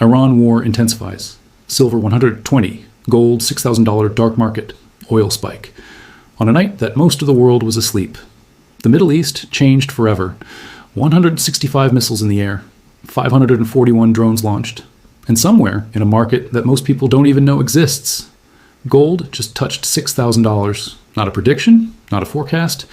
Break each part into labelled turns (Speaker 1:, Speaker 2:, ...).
Speaker 1: Iran war intensifies. Silver 120, gold $6,000 dark market, oil spike. On a night that most of the world was asleep. The Middle East changed forever. 165 missiles in the air, 541 drones launched. And somewhere in a market that most people don't even know exists, gold just touched $6,000. Not a prediction, not a forecast,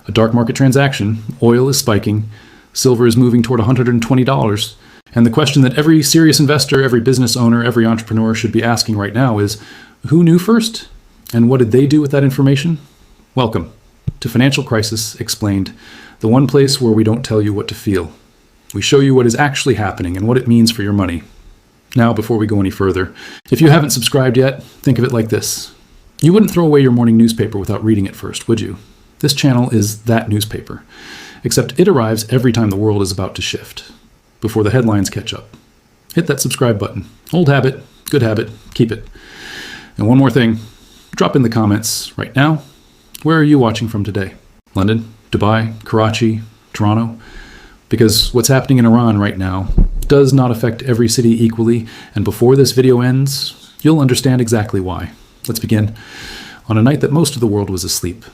Speaker 1: a dark market transaction. Oil is spiking. Silver is moving toward $120. And the question that every serious investor, every business owner, every entrepreneur should be asking right now is, who knew first? And what did they do with that information? Welcome to Financial Crisis Explained, the one place where we don't tell you what to feel. We show you what is actually happening and what it means for your money. Now, before we go any further, if you haven't subscribed yet, think of it like this. You wouldn't throw away your morning newspaper without reading it first, would you? This channel is that newspaper, except it arrives every time the world is about to shift, before the headlines catch up. Hit that subscribe button. Old habit, good habit, keep it. And one more thing, drop in the comments right now. Where are you watching from today? London, Dubai, Karachi, Toronto? Because what's happening in Iran right now does not affect every city equally, and before this video ends, you'll understand exactly why. Let's begin. On a night that most of the world was asleep,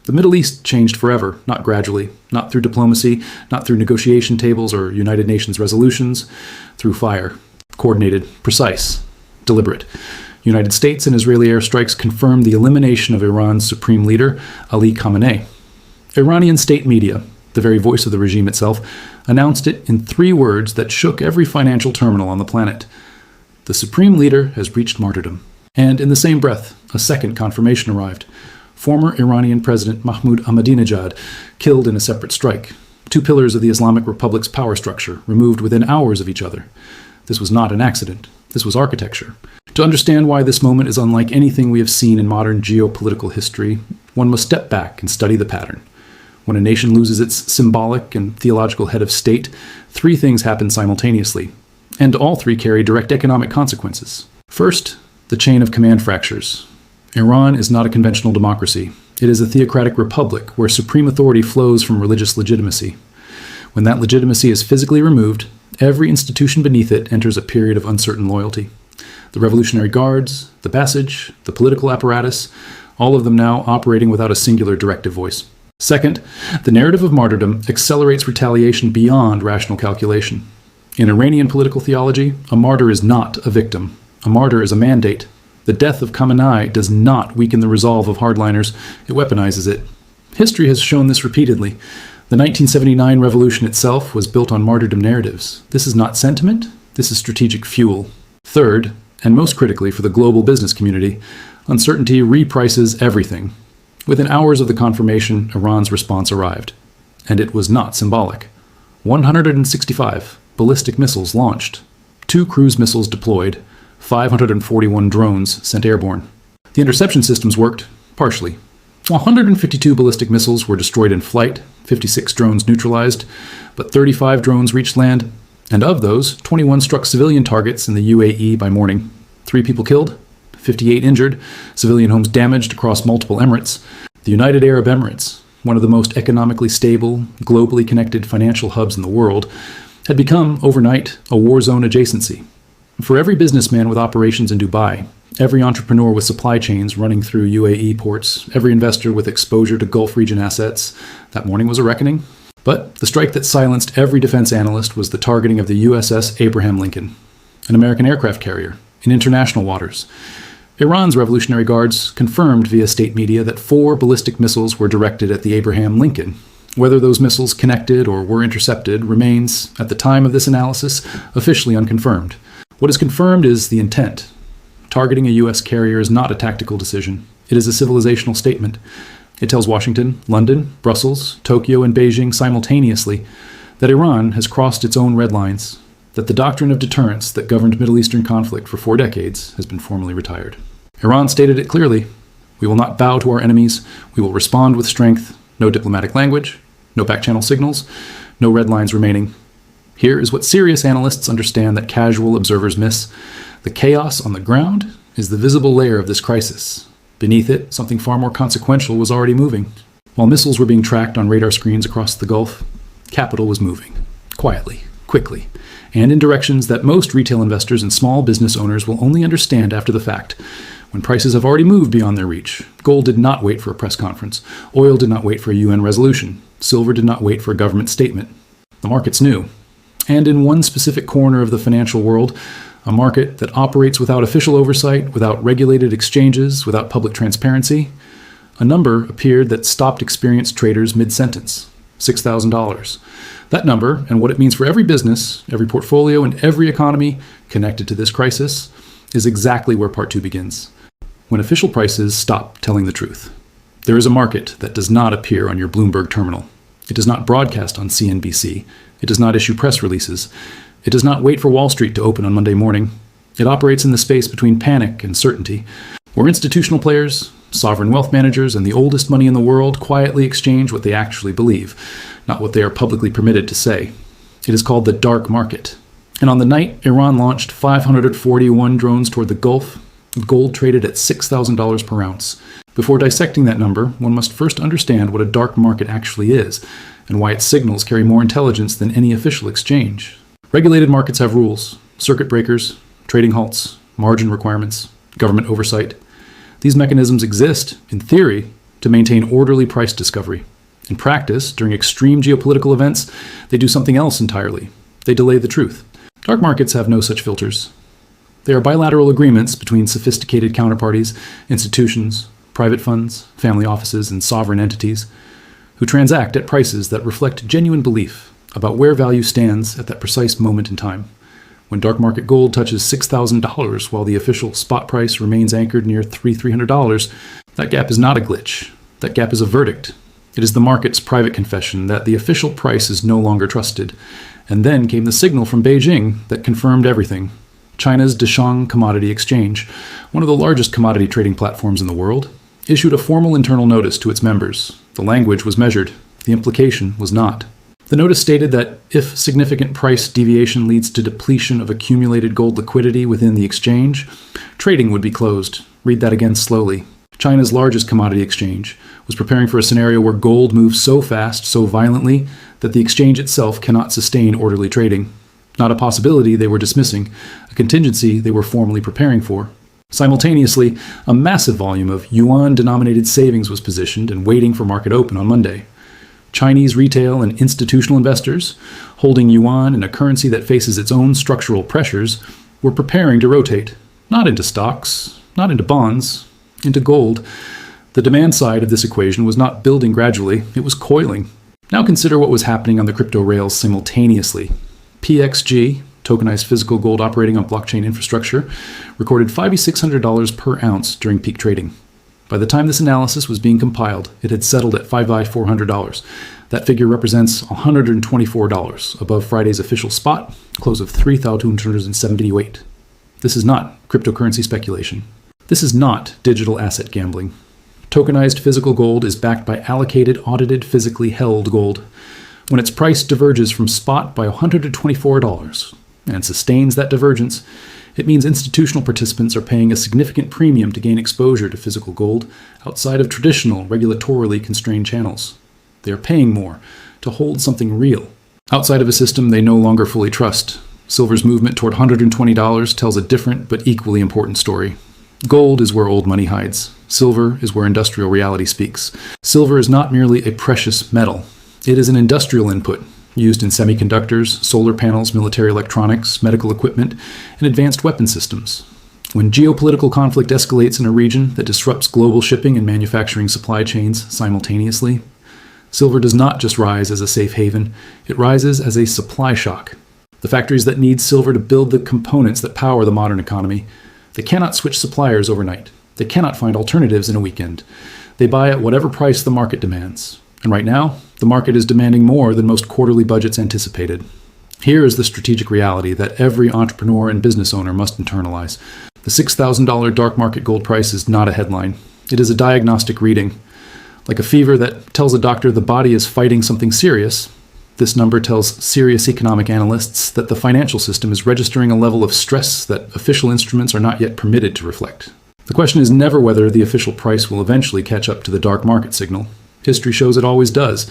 Speaker 1: the Middle East changed forever, not gradually, not through diplomacy, not through negotiation tables or United Nations resolutions, through fire. Coordinated, precise, deliberate. United States and Israeli airstrikes confirmed the elimination of Iran's supreme leader, Ali Khamenei. Iranian state media, the very voice of the regime itself, announced it in 3 words that shook every financial terminal on the planet. The supreme leader has reached martyrdom. And in the same breath, a second confirmation arrived. Former Iranian President Mahmoud Ahmadinejad killed in a separate strike. 2 pillars of the Islamic Republic's power structure, removed within hours of each other. This was not an accident. This was architecture. To understand why this moment is unlike anything we have seen in modern geopolitical history, one must step back and study the pattern. When a nation loses its symbolic and theological head of state, 3 things happen simultaneously, and all 3 carry direct economic consequences. First, the chain of command fractures. Iran is not a conventional democracy. It is a theocratic republic where supreme authority flows from religious legitimacy. When that legitimacy is physically removed, every institution beneath it enters a period of uncertain loyalty. The Revolutionary Guards, the Bassage, the political apparatus, all of them now operating without a singular directive voice. Second, the narrative of martyrdom accelerates retaliation beyond rational calculation. In Iranian political theology, a martyr is not a victim. A martyr is a mandate. The death of Khamenei does not weaken the resolve of hardliners, it weaponizes it. History has shown this repeatedly. The 1979 revolution itself was built on martyrdom narratives. This is not sentiment, this is strategic fuel. Third, and most critically for the global business community, uncertainty reprices everything. Within hours of the confirmation, Iran's response arrived. And it was not symbolic. 165 ballistic missiles launched, 2 cruise missiles deployed, 541 drones sent airborne. The interception systems worked, partially. 152 ballistic missiles were destroyed in flight, 56 drones neutralized, but 35 drones reached land, and of those, 21 struck civilian targets in the UAE by morning. 3 people killed, 58 injured, civilian homes damaged across multiple emirates. The United Arab Emirates, one of the most economically stable, globally connected financial hubs in the world, had become, overnight, a war zone adjacency. For every businessman with operations in Dubai, every entrepreneur with supply chains running through UAE ports, every investor with exposure to Gulf region assets, that morning was a reckoning. But the strike that silenced every defense analyst was the targeting of the USS Abraham Lincoln, an American aircraft carrier, in international waters. Iran's Revolutionary Guards confirmed via state media that 4 ballistic missiles were directed at the Abraham Lincoln. Whether those missiles connected or were intercepted remains, at the time of this analysis, officially unconfirmed. What is confirmed is the intent. Targeting a U.S. carrier is not a tactical decision. It is a civilizational statement. It tells Washington, London, Brussels, Tokyo, and Beijing simultaneously that Iran has crossed its own red lines, that the doctrine of deterrence that governed Middle Eastern conflict for 4 decades has been formally retired. Iran stated it clearly. We will not bow to our enemies. We will respond with strength. No diplomatic language, no back-channel signals, no red lines remaining. Here is what serious analysts understand that casual observers miss. The chaos on the ground is the visible layer of this crisis. Beneath it, something far more consequential was already moving. While missiles were being tracked on radar screens across the Gulf, capital was moving. Quietly, quickly. and in directions that most retail investors and small business owners will only understand after the fact, when prices have already moved beyond their reach. Gold did not wait for a press conference. Oil did not wait for a UN resolution. Silver did not wait for a government statement. The markets knew. And in one specific corner of the financial world, a market that operates without official oversight, without regulated exchanges, without public transparency, a number appeared that stopped experienced traders mid-sentence: $6,000. That number, and what it means for every business, every portfolio, and every economy connected to this crisis, is exactly where part 2 begins. When official prices stop telling the truth. There is a market that does not appear on your Bloomberg terminal. It does not broadcast on CNBC. It does not issue press releases. It does not wait for Wall Street to open on Monday morning. It operates in the space between panic and certainty, where institutional players, sovereign wealth managers, and the oldest money in the world quietly exchange what they actually believe, not what they are publicly permitted to say. It is called the dark market. And on the night Iran launched 541 drones toward the Gulf, gold traded at $6,000 per ounce. Before dissecting that number, one must first understand what a dark market actually is, and why its signals carry more intelligence than any official exchange. Regulated markets have rules, circuit breakers, trading halts, margin requirements, government oversight. These mechanisms exist, in theory, to maintain orderly price discovery. In practice, during extreme geopolitical events, they do something else entirely. They delay the truth. Dark markets have no such filters. They are bilateral agreements between sophisticated counterparties, institutions, private funds, family offices, and sovereign entities, who transact at prices that reflect genuine belief about where value stands at that precise moment in time. When dark market gold touches $6,000 while the official spot price remains anchored near $300, that gap is not a glitch. That gap is a verdict. It is the market's private confession that the official price is no longer trusted. And then came the signal from Beijing that confirmed everything. China's Desheng Commodity Exchange, one of the largest commodity trading platforms in the world, issued a formal internal notice to its members. The language was measured. The implication was not. The notice stated that if significant price deviation leads to depletion of accumulated gold liquidity within the exchange, trading would be closed. Read that again slowly. China's largest commodity exchange was preparing for a scenario where gold moves so fast, so violently, that the exchange itself cannot sustain orderly trading. Not a possibility they were dismissing, a contingency they were formally preparing for. Simultaneously, a massive volume of yuan-denominated savings was positioned and waiting for market open on Monday. Chinese retail and institutional investors, holding yuan in a currency that faces its own structural pressures, were preparing to rotate, not into stocks, not into bonds, into gold. The demand side of this equation was not building gradually, it was coiling. Now consider what was happening on the crypto rails simultaneously. PXG, tokenized physical gold operating on blockchain infrastructure, recorded $5,600 per ounce during peak trading. By the time this analysis was being compiled, it had settled at $5,400. That figure represents $124 above Friday's official spot, close of $3,278. This is not cryptocurrency speculation. This is not digital asset gambling. Tokenized physical gold is backed by allocated, audited, physically held gold. When its price diverges from spot by $124 and sustains that divergence, it means institutional participants are paying a significant premium to gain exposure to physical gold outside of traditional, regulatorily constrained channels. They are paying more to hold something real, outside of a system they no longer fully trust. Silver's movement toward $120 tells a different but equally important story. Gold is where old money hides. Silver is where industrial reality speaks. Silver is not merely a precious metal. It is an industrial input, used in semiconductors, solar panels, military electronics, medical equipment, and advanced weapon systems. When geopolitical conflict escalates in a region that disrupts global shipping and manufacturing supply chains simultaneously, silver does not just rise as a safe haven, it rises as a supply shock. The factories that need silver to build the components that power the modern economy, they cannot switch suppliers overnight. They cannot find alternatives in a weekend. They buy at whatever price the market demands. And right now, the market is demanding more than most quarterly budgets anticipated. Here is the strategic reality that every entrepreneur and business owner must internalize. The $6,000 dark market gold price is not a headline. It is a diagnostic reading. Like a fever that tells a doctor the body is fighting something serious, this number tells serious economic analysts that the financial system is registering a level of stress that official instruments are not yet permitted to reflect. The question is never whether the official price will eventually catch up to the dark market signal. History shows it always does.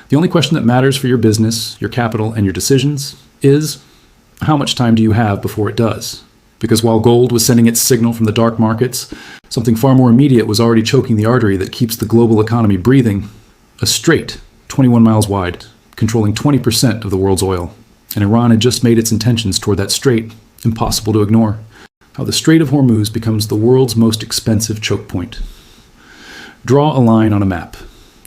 Speaker 1: The only question that matters for your business, your capital, and your decisions is How much time do you have before it does? Because while gold was sending its signal from the dark markets, something far more immediate was already choking the artery that keeps the global economy breathing. A strait, 21 miles wide, controlling 20% of the world's oil. And Iran had just made its intentions toward that strait impossible to ignore. How the Strait of Hormuz becomes the world's most expensive choke point. Draw a line on a map,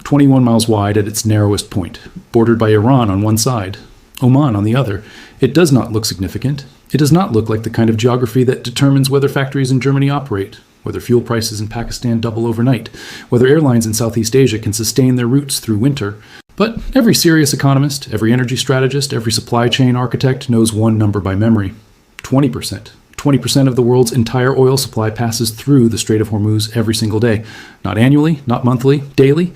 Speaker 1: 21 miles wide at its narrowest point, bordered by Iran on one side, Oman on the other. It does not look significant. It does not look like the kind of geography that determines whether factories in Germany operate, whether fuel prices in Pakistan double overnight, whether airlines in Southeast Asia can sustain their routes through winter. But every serious economist, every energy strategist, every supply chain architect knows one number by memory: 20%. 20% of the world's entire oil supply passes through the Strait of Hormuz every single day. Not annually, not monthly, daily.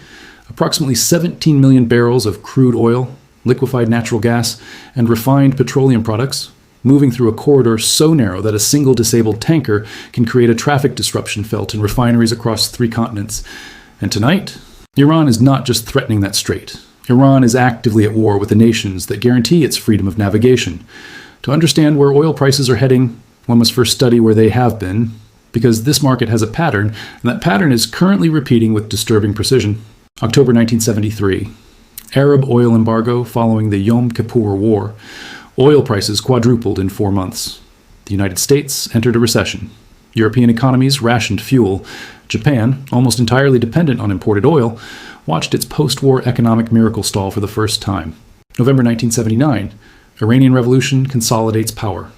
Speaker 1: Approximately 17 million barrels of crude oil, liquefied natural gas, and refined petroleum products, moving through a corridor so narrow that a single disabled tanker can create a traffic disruption felt in refineries across 3 continents. And tonight, Iran is not just threatening that strait. Iran is actively at war with the nations that guarantee its freedom of navigation. To understand where oil prices are heading, one must first study where they have been, because this market has a pattern, and that pattern is currently repeating with disturbing precision. October 1973. Arab oil embargo following the Yom Kippur War. Oil prices quadrupled in 4 months. The United States entered a recession. European economies rationed fuel. Japan, almost entirely dependent on imported oil, watched its post-war economic miracle stall for the first time. November 1979. Iranian Revolution consolidates power.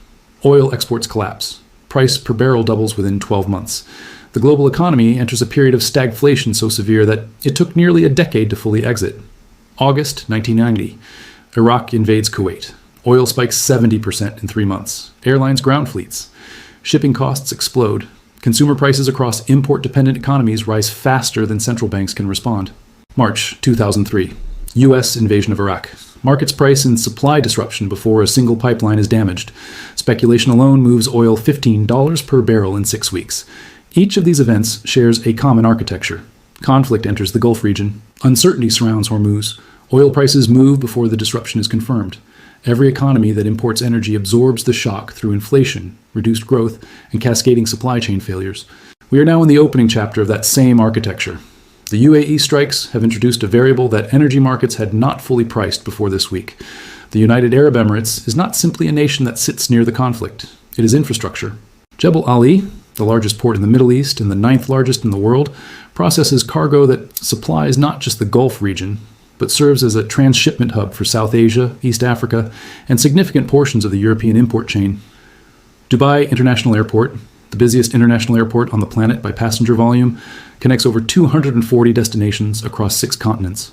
Speaker 1: Oil exports collapse. Price per barrel doubles within 12 months. The global economy enters a period of stagflation so severe that it took nearly a decade to fully exit. August 1990. Iraq invades Kuwait. Oil spikes 70% in 3 months. Airlines ground fleets. Shipping costs explode. Consumer prices across import-dependent economies rise faster than central banks can respond. March 2003. U.S. invasion of Iraq. Markets price in supply disruption before a single pipeline is damaged. Speculation alone moves oil $15 per barrel in 6 weeks. Each of these events shares a common architecture. Conflict enters the Gulf region. Uncertainty surrounds Hormuz. Oil prices move before the disruption is confirmed. Every economy that imports energy absorbs the shock through inflation, reduced growth, and cascading supply chain failures. We are now in the opening chapter of that same architecture. The UAE strikes have introduced a variable that energy markets had not fully priced before this week. The United Arab Emirates is not simply a nation that sits near the conflict. It is infrastructure. Jebel Ali, the largest port in the Middle East and the 9th largest in the world, processes cargo that supplies not just the Gulf region, but serves as a transshipment hub for South Asia, East Africa, and significant portions of the European import chain. Dubai International Airport, the busiest international airport on the planet by passenger volume, connects over 240 destinations across 6 continents.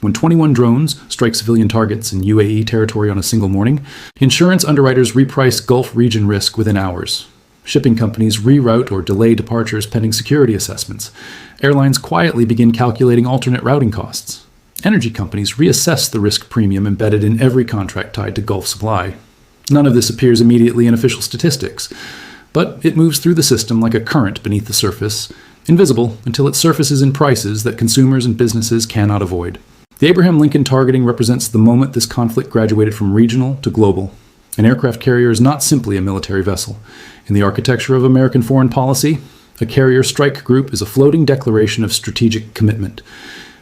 Speaker 1: When 21 drones strike civilian targets in UAE territory on a single morning, insurance underwriters reprice Gulf region risk within hours. Shipping companies reroute or delay departures pending security assessments. Airlines quietly begin calculating alternate routing costs. Energy companies reassess the risk premium embedded in every contract tied to Gulf supply. None of this appears immediately in official statistics, but it moves through the system like a current beneath the surface, invisible until it surfaces in prices that consumers and businesses cannot avoid. The Abraham Lincoln targeting represents the moment this conflict graduated from regional to global. An aircraft carrier is not simply a military vessel. In the architecture of American foreign policy, a carrier strike group is a floating declaration of strategic commitment.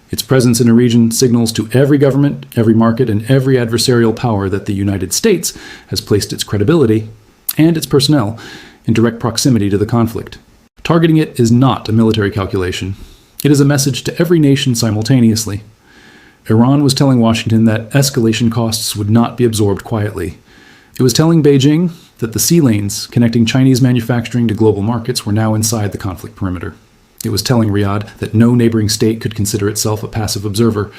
Speaker 1: Its presence in a region signals to every government, every market, and every adversarial power that the United States has placed its credibility and its personnel in direct proximity to the conflict. Targeting it is not a military calculation. It is a message to every nation simultaneously. Iran was telling Washington that escalation costs would not be absorbed quietly. It was telling Beijing that the sea lanes connecting Chinese manufacturing to global markets were now inside the conflict perimeter. It was telling Riyadh that no neighboring state could consider itself a passive observer.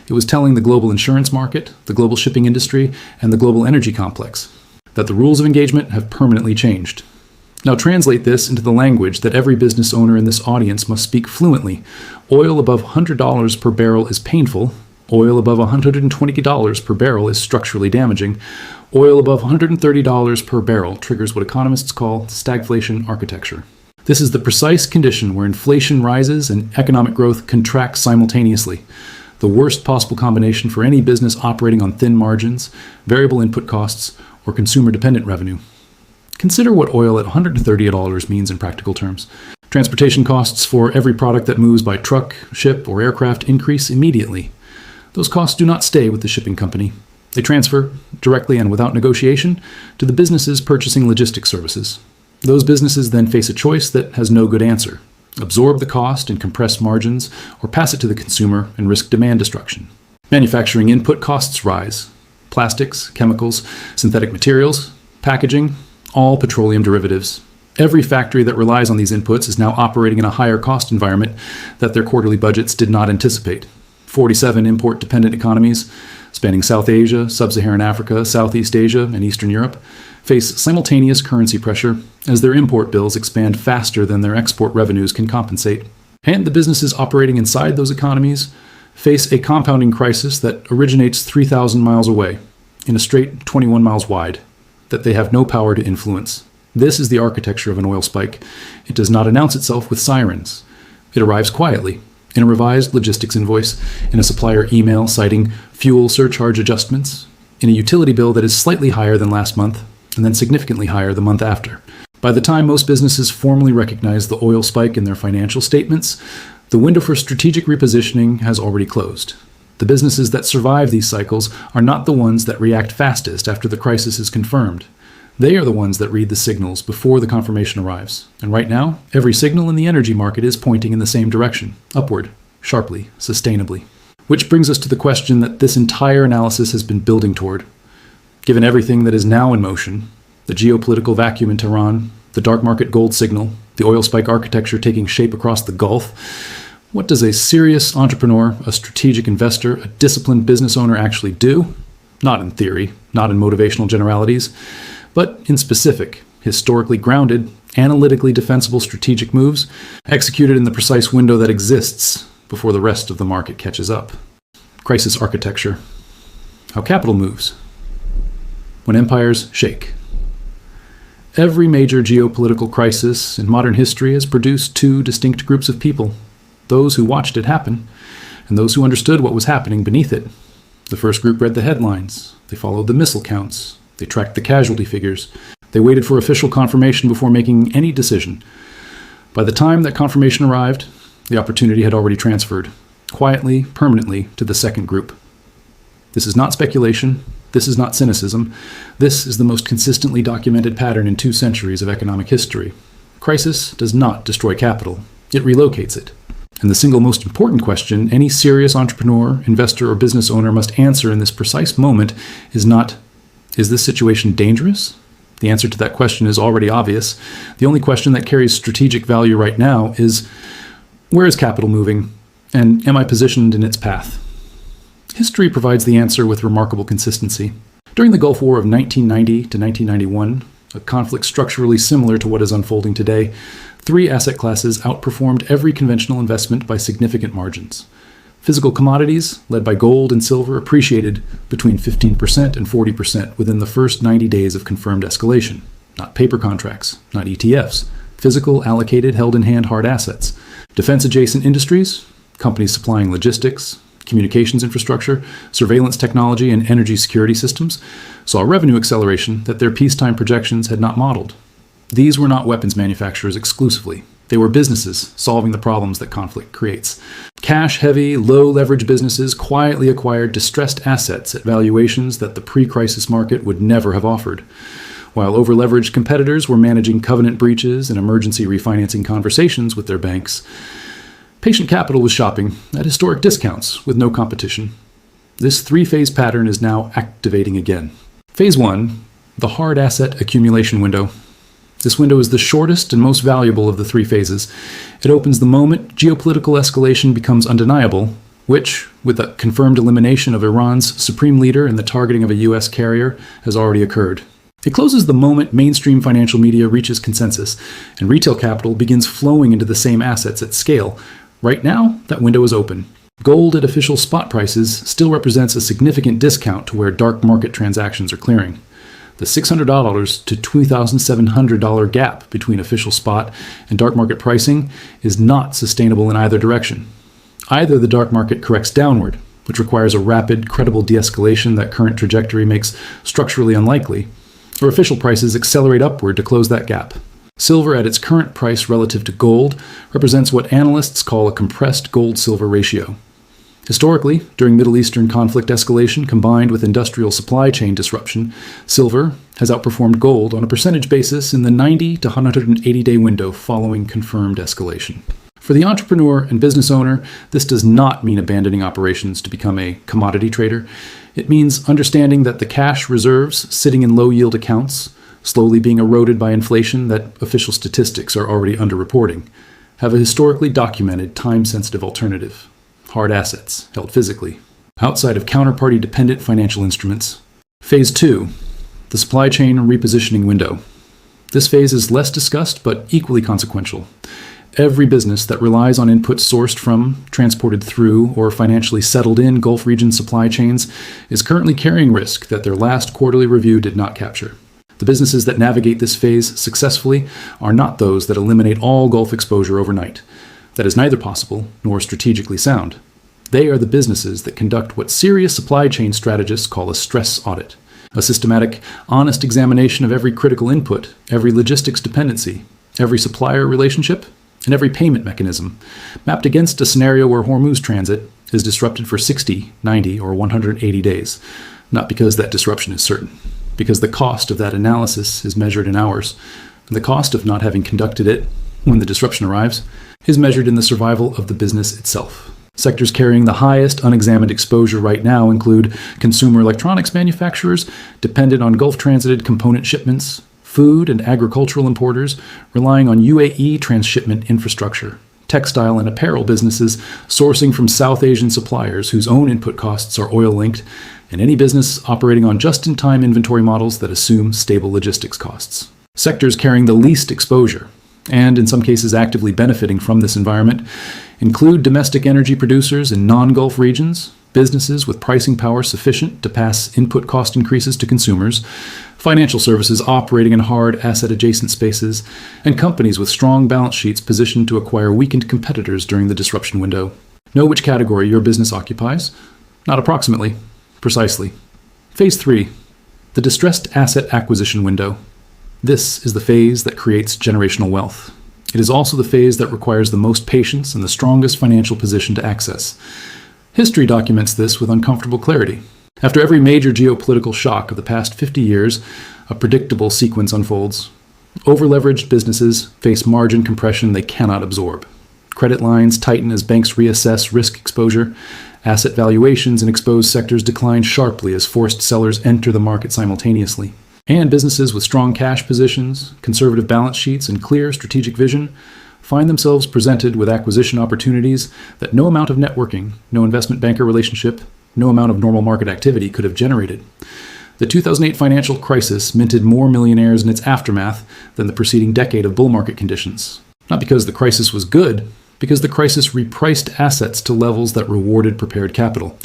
Speaker 1: It was telling the global insurance market, the global shipping industry, and the global energy complex that the rules of engagement have permanently changed. Now translate this into the language that every business owner in this audience must speak fluently. Oil above $100 per barrel is painful. Oil above $120 per barrel is structurally damaging. Oil above $130 per barrel triggers what economists call stagflation architecture. This is the precise condition where inflation rises and economic growth contracts simultaneously. the worst possible combination for any business operating on thin margins, variable input costs, or consumer-dependent revenue. Consider what oil at $130 means in practical terms. Transportation costs for every product that moves by truck, ship, or aircraft increase immediately. Those costs do not stay with the shipping company. They transfer, directly and without negotiation, to the businesses purchasing logistics services. Those businesses then face a choice that has no good answer: absorb the cost and compress margins, or pass it to the consumer and risk demand destruction. Manufacturing input costs rise. Plastics, chemicals, synthetic materials, packaging, all petroleum derivatives. Every factory that relies on these inputs is now operating in a higher cost environment that their quarterly budgets did not anticipate. 47 import-dependent economies, spanning South Asia, Sub-Saharan Africa, Southeast Asia, and Eastern Europe, face simultaneous currency pressure as their import bills expand faster than their export revenues can compensate. And the businesses operating inside those economies face a compounding crisis that originates 3,000 miles away, in a strait 21 miles wide, that they have no power to influence. This is the architecture of an oil spike. It does not announce itself with sirens. It arrives quietly, in a revised logistics invoice, in a supplier email citing fuel surcharge adjustments, in a utility bill that is slightly higher than last month, and then significantly higher the month after. By the time most businesses formally recognize the oil spike in their financial statements, the window for strategic repositioning has already closed. The businesses that survive these cycles are not the ones that react fastest after the crisis is confirmed. They are the ones that read the signals before the confirmation arrives. And right now, every signal in the energy market is pointing in the same direction, upward, sharply, sustainably. Which brings us to the question that this entire analysis has been building toward. Given everything that is now in motion, the geopolitical vacuum in Tehran, the dark market gold signal, the oil spike architecture taking shape across the Gulf, what does a serious entrepreneur, a strategic investor, a disciplined business owner actually do? Not in theory, not in motivational generalities, but in specific, historically grounded, analytically defensible strategic moves executed in the precise window that exists before the rest of the market catches up. Crisis architecture. How capital moves. When empires shake. Every major geopolitical crisis in modern history has produced two distinct groups of people: those who watched it happen, and those who understood what was happening beneath it. The first group read the headlines. They followed the missile counts. They tracked the casualty figures. They waited for official confirmation before making any decision. By the time that confirmation arrived, the opportunity had already transferred, quietly, permanently, to the second group. This is not speculation. This is not cynicism. This is the most consistently documented pattern in 2 centuries of economic history. Crisis does not destroy capital. It relocates it. And the single most important question any serious entrepreneur, investor, or business owner must answer in this precise moment is not, is this situation dangerous? The answer to that question is already obvious. The only question that carries strategic value right now is, where is capital moving, and am I positioned in its path? History provides the answer with remarkable consistency. During the Gulf War of 1990 to 1991, a conflict structurally similar to what is unfolding today, 3 asset classes outperformed every conventional investment by significant margins. Physical commodities, led by gold and silver, appreciated between 15% and 40% within the first 90 days of confirmed escalation. Not paper contracts, not ETFs. Physical, allocated, held-in-hand hard assets. Defense-adjacent industries, companies supplying logistics, communications infrastructure, surveillance technology, and energy security systems, saw revenue acceleration that their peacetime projections had not modeled. These were not weapons manufacturers exclusively. They were businesses solving the problems that conflict creates. Cash-heavy, low-leverage businesses quietly acquired distressed assets at valuations that the pre-crisis market would never have offered, while over-leveraged competitors were managing covenant breaches and emergency refinancing conversations with their banks. Patient capital was shopping at historic discounts with no competition. This 3-phase pattern is now activating again. Phase 1, the hard asset accumulation window. This window is the shortest and most valuable of the 3 phases. It opens the moment geopolitical escalation becomes undeniable, which, with the confirmed elimination of Iran's supreme leader and the targeting of a U.S. carrier, has already occurred. It closes the moment mainstream financial media reaches consensus, and retail capital begins flowing into the same assets at scale. Right now, that window is open. Gold at official spot prices still represents a significant discount to where dark market transactions are clearing. The $600 to $2,700 gap between official spot and dark market pricing is not sustainable in either direction. Either the dark market corrects downward, which requires a rapid, credible de-escalation that current trajectory makes structurally unlikely, or official prices accelerate upward to close that gap. Silver at its current price relative to gold represents what analysts call a compressed gold-silver ratio. Historically, during Middle Eastern conflict escalation combined with industrial supply chain disruption, silver has outperformed gold on a percentage basis in the 90 to 180-day window following confirmed escalation. For the entrepreneur and business owner, this does not mean abandoning operations to become a commodity trader. It means understanding that the cash reserves sitting in low-yield accounts, slowly being eroded by inflation that official statistics are already underreporting, have a historically documented time-sensitive alternative: hard assets held physically, outside of counterparty-dependent financial instruments. Phase 2, the supply chain repositioning window. This phase is less discussed but equally consequential. Every business that relies on inputs sourced from, transported through, or financially settled in Gulf region supply chains is currently carrying risk that their last quarterly review did not capture. The businesses that navigate this phase successfully are not those that eliminate all Gulf exposure overnight. That is neither possible nor strategically sound. They are the businesses that conduct what serious supply chain strategists call a stress audit, a systematic, honest examination of every critical input, every logistics dependency, every supplier relationship, and every payment mechanism, mapped against a scenario where Hormuz transit is disrupted for 60, 90, or 180 days, not because that disruption is certain, because the cost of that analysis is measured in hours, and the cost of not having conducted it when the disruption arrives is measured in the survival of the business itself. Sectors carrying the highest unexamined exposure right now include consumer electronics manufacturers dependent on Gulf-transited component shipments, food and agricultural importers relying on UAE transshipment infrastructure, textile and apparel businesses sourcing from South Asian suppliers whose own input costs are oil-linked, and any business operating on just-in-time inventory models that assume stable logistics costs. Sectors carrying the least exposure, and in some cases actively benefiting from this environment, include domestic energy producers in non-Gulf regions, businesses with pricing power sufficient to pass input cost increases to consumers, financial services operating in hard asset-adjacent spaces, and companies with strong balance sheets positioned to acquire weakened competitors during the disruption window. Know which category your business occupies? Not approximately, precisely. Phase 3, the distressed asset acquisition window. This is the phase that creates generational wealth. It is also the phase that requires the most patience and the strongest financial position to access. History documents this with uncomfortable clarity. After every major geopolitical shock of the past 50 years, a predictable sequence unfolds. Overleveraged businesses face margin compression they cannot absorb. Credit lines tighten as banks reassess risk exposure. Asset valuations in exposed sectors decline sharply as forced sellers enter the market simultaneously. And businesses with strong cash positions, conservative balance sheets, and clear strategic vision find themselves presented with acquisition opportunities that no amount of networking, no investment banker relationship, no amount of normal market activity could have generated. The 2008 financial crisis minted more millionaires in its aftermath than the preceding decade of bull market conditions. Not because the crisis was good, because the crisis repriced assets to levels that rewarded prepared capital.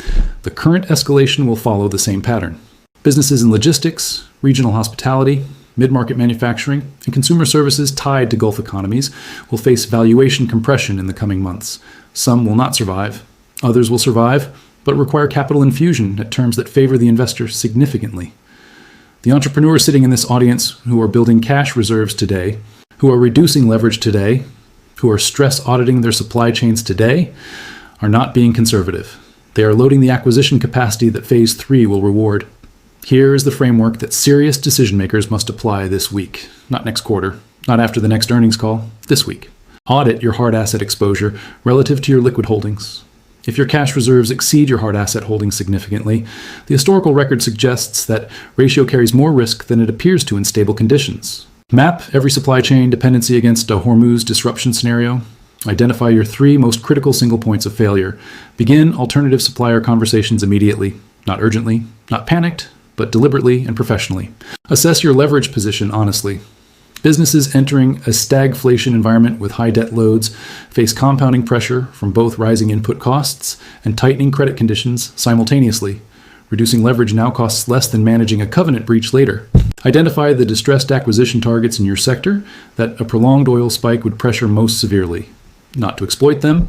Speaker 1: The current escalation will follow the same pattern. Businesses in logistics, regional hospitality, mid-market manufacturing, and consumer services tied to Gulf economies will face valuation compression in the coming months. Some will not survive. Others will survive, but require capital infusion at terms that favor the investor significantly. The entrepreneurs sitting in this audience who are building cash reserves today, who are reducing leverage today, who are stress auditing their supply chains today, are not being conservative. They are loading the acquisition capacity that Phase 3 will reward. Here is the framework that serious decision makers must apply this week, not next quarter, not after the next earnings call, this week. Audit your hard asset exposure relative to your liquid holdings. If your cash reserves exceed your hard asset holdings significantly, the historical record suggests that ratio carries more risk than it appears to in stable conditions. Map every supply chain dependency against a Hormuz disruption scenario. Identify your 3 most critical single points of failure. Begin alternative supplier conversations immediately, not urgently, not panicked, but deliberately and professionally. Assess your leverage position honestly. Businesses entering a stagflation environment with high debt loads face compounding pressure from both rising input costs and tightening credit conditions simultaneously. Reducing leverage now costs less than managing a covenant breach later. Identify the distressed acquisition targets in your sector that a prolonged oil spike would pressure most severely. Not to exploit them,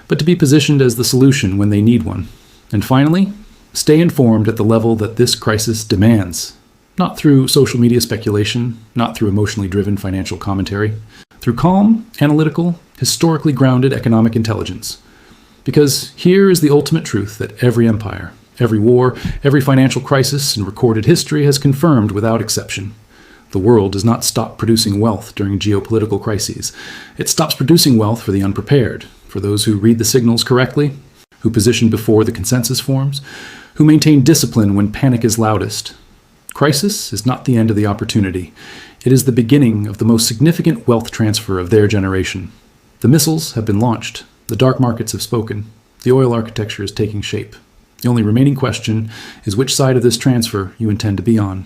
Speaker 1: but to be positioned as the solution when they need one. And finally, stay informed at the level that this crisis demands. Not through social media speculation, not through emotionally driven financial commentary, through calm, analytical, historically grounded economic intelligence. Because here is the ultimate truth that every empire, every war, every financial crisis in recorded history has confirmed without exception. The world does not stop producing wealth during geopolitical crises. It stops producing wealth for the unprepared, for those who read the signals correctly, who position before the consensus forms, who maintain discipline when panic is loudest. Crisis is not the end of the opportunity. It is the beginning of the most significant wealth transfer of their generation. The missiles have been launched. The dark markets have spoken. The oil architecture is taking shape. The only remaining question is which side of this transfer you intend to be on.